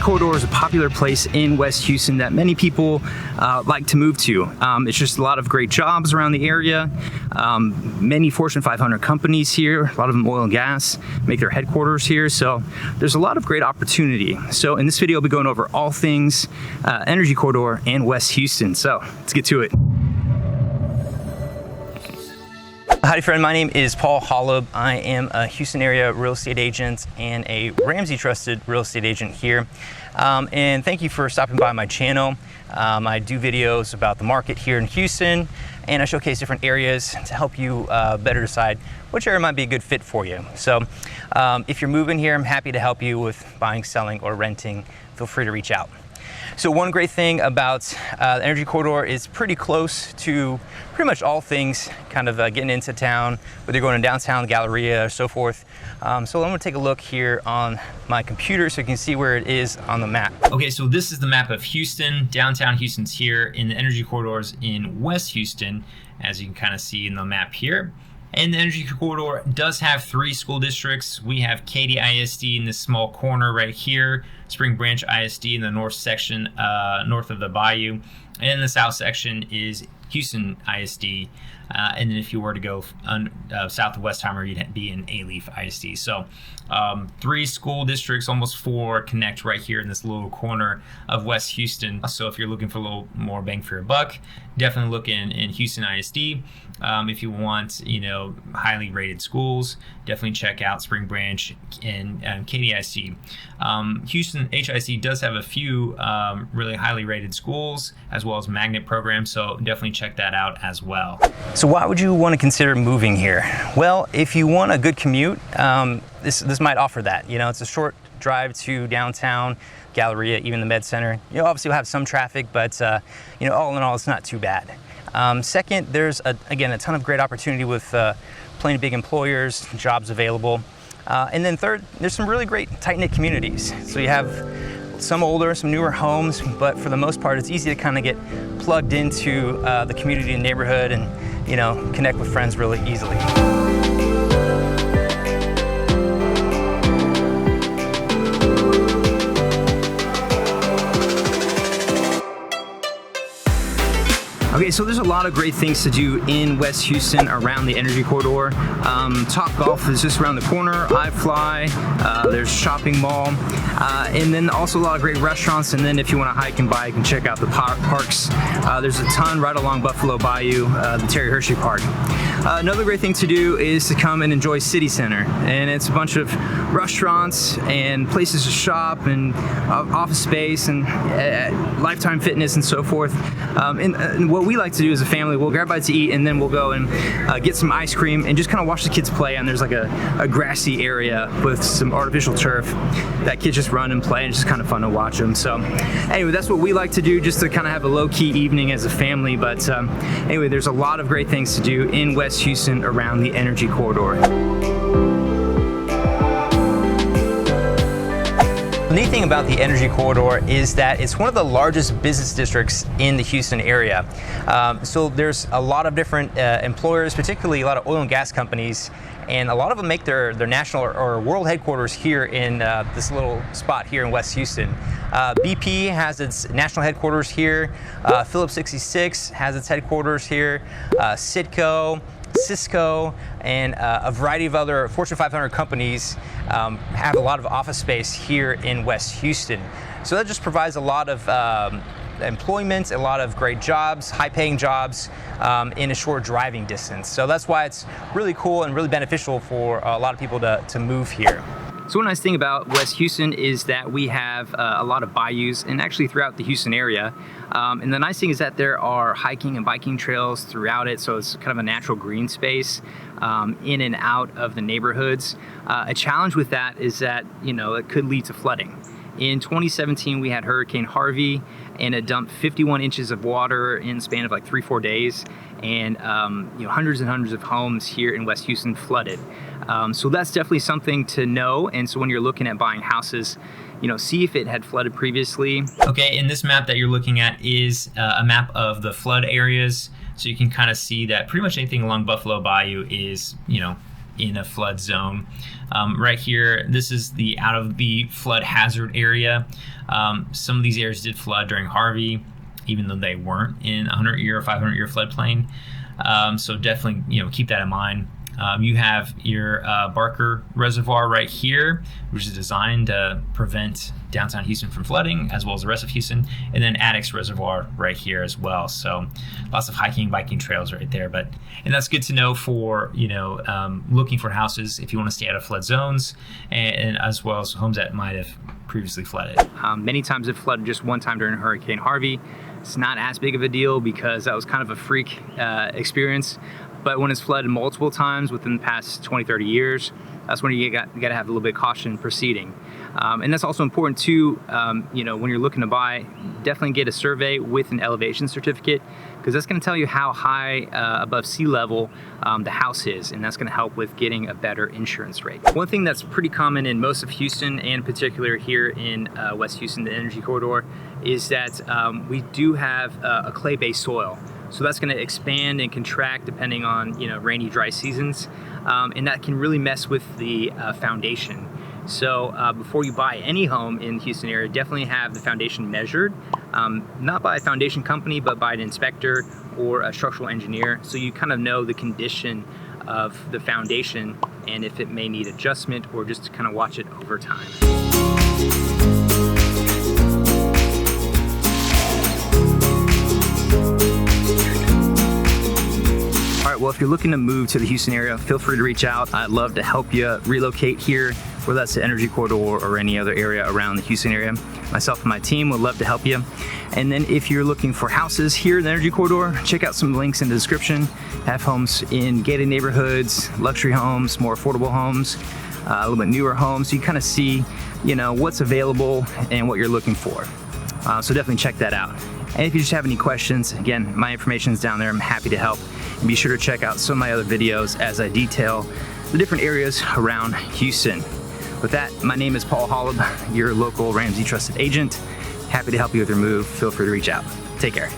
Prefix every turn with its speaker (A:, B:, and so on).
A: Corridor is a popular place in West Houston that many people like to move to. It's just a lot of great jobs around the area. Many Fortune 500 companies here, a lot of them oil and gas, make their headquarters here. So there's a lot of great opportunity. So in this video, I'll be going over all things Energy Corridor and West Houston. So let's get to it. Howdy friend, my name is Paul Holub. I am a Houston area real estate agent and a Ramsey trusted real estate agent here. And thank you for stopping by my channel. I do videos about the market here in Houston, and I showcase different areas to help you better decide which area might be a good fit for you. So if you're moving here, I'm happy to help you with buying, selling, or renting. Feel free to reach out. So one great thing about the Energy Corridor is pretty close to pretty much all things kind of getting into town, whether you're going to downtown, Galleria, or so forth. So I'm going to take a look here on my computer so you can see where it is on the map.
B: Okay, so this is the map of Houston. Downtown Houston's here, in the Energy Corridors in West Houston, as you can kind of see in the map here. And the Energy Corridor does have 3 school districts. We have Katy ISD in this small corner right here, Spring Branch ISD in the north section, north of the bayou, and the south section is Houston ISD. And then if you were to go south of Westheimer, you'd be in Alief ISD. So 3 school districts, almost 4, connect right here in this little corner of West Houston. So if you're looking for a little more bang for your buck, definitely look in Houston ISD. If you want, highly rated schools, definitely check out Spring Branch and Katy ISD. Houston HIC does have a few really highly rated schools, as well as magnet programs, so definitely check that out as well.
A: So why would you want to consider moving here? Well, if you want a good commute, this might offer that. It's a short drive to downtown, Galleria, even the Med Center. Obviously you'll have some traffic, but all in all, it's not too bad. Second, there's again a ton of great opportunity with plenty of big employers, jobs available. And then third, there's some really great tight-knit communities. So you have some older, some newer homes, but for the most part, it's easy to kind of get plugged into the community and neighborhood and connect with friends really easily. Okay, so there's a lot of great things to do in West Houston around the Energy Corridor. Top Golf is just around the corner, iFly, there's shopping mall, and then also a lot of great restaurants. And then if you want to hike and bike and check out the parks, there's a ton right along Buffalo Bayou, the Terry Hershey Park. Another great thing to do is to come and enjoy City Center, and it's a bunch of restaurants and places to shop and office space and Lifetime Fitness and so forth. And what we like to do as a family, we'll grab bites to eat, and then we'll go and get some ice cream and just kind of watch the kids play. And there's like a grassy area with some artificial turf that kids just run and play, and it's just kind of fun to watch them. So anyway, that's what we like to do, just to kind of have a low-key evening as a family. But anyway, there's a lot of great things to do in West Houston around the Energy Corridor. The neat thing about the Energy Corridor is that it's one of the largest business districts in the Houston area. So there's a lot of different employers, particularly a lot of oil and gas companies, and a lot of them make their national or world headquarters here in this little spot here in West Houston. BP has its national headquarters here. Phillips 66 has its headquarters here. Citgo, Cisco, and a variety of other Fortune 500 companies have a lot of office space here in West Houston. So that just provides a lot of employment, a lot of great jobs, high-paying jobs in a short driving distance. So that's why it's really cool and really beneficial for a lot of people to move here. So one nice thing about West Houston is that we have a lot of bayous, and actually throughout the Houston area. And the nice thing is that there are hiking and biking trails throughout it, so it's kind of a natural green space in and out of the neighborhoods. A challenge with that is that, it could lead to flooding. In 2017, we had Hurricane Harvey, and it dumped 51 inches of water in the span of like 3-4 days, and hundreds and hundreds of homes here in West Houston flooded. So that's definitely something to know. And so when you're looking at buying houses, see if it had flooded previously.
B: Okay, and this map that you're looking at is a map of the flood areas. So you can kind of see that pretty much anything along Buffalo Bayou is, in a flood zone. Right here, this is the out of the flood hazard area. Some of these areas did flood during Harvey, even though they weren't in a 100-year or 500-year floodplain. So definitely, keep that in mind. You have your Barker Reservoir right here, which is designed to prevent downtown Houston from flooding, as well as the rest of Houston, and then Addicks Reservoir right here as well. So lots of hiking, biking trails right there. And that's good to know for looking for houses if you want to stay out of flood zones, and as well as homes that might have previously flooded.
A: Many times it flooded just one time during Hurricane Harvey. It's not as big of a deal because that was kind of a freak experience. But when it's flooded multiple times within the past 20, 30 years, that's when you got to have a little bit of caution proceeding. And that's also important too, when you're looking to buy, definitely get a survey with an elevation certificate, because that's going to tell you how high above sea level the house is, and that's going to help with getting a better insurance rate. One thing that's pretty common in most of Houston, and in particular here in West Houston, the Energy Corridor, is that we do have a clay-based soil. So that's going to expand and contract depending on rainy, dry seasons, and that can really mess with the foundation. So before you buy any home in the Houston area, definitely have the foundation measured, not by a foundation company, but by an inspector or a structural engineer, so you kind of know the condition of the foundation and if it may need adjustment, or just to kind of watch it over time. Well, if you're looking to move to the Houston area, feel free to reach out. I'd love to help you relocate here, whether that's the Energy Corridor or any other area around the Houston area. Myself and my team would love to help you. And then if you're looking for houses here in the Energy Corridor, check out some links in the description. Have homes in gated neighborhoods, luxury homes, more affordable homes, a little bit newer homes, so you kind of see, what's available and what you're looking for. So definitely check that out. And if you just have any questions, again, my information is down there. I'm happy to help. And be sure to check out some of my other videos as I detail the different areas around Houston. With that, my name is Paul Holub, your local Ramsey trusted agent. Happy to help you with your move. Feel free to reach out. Take care.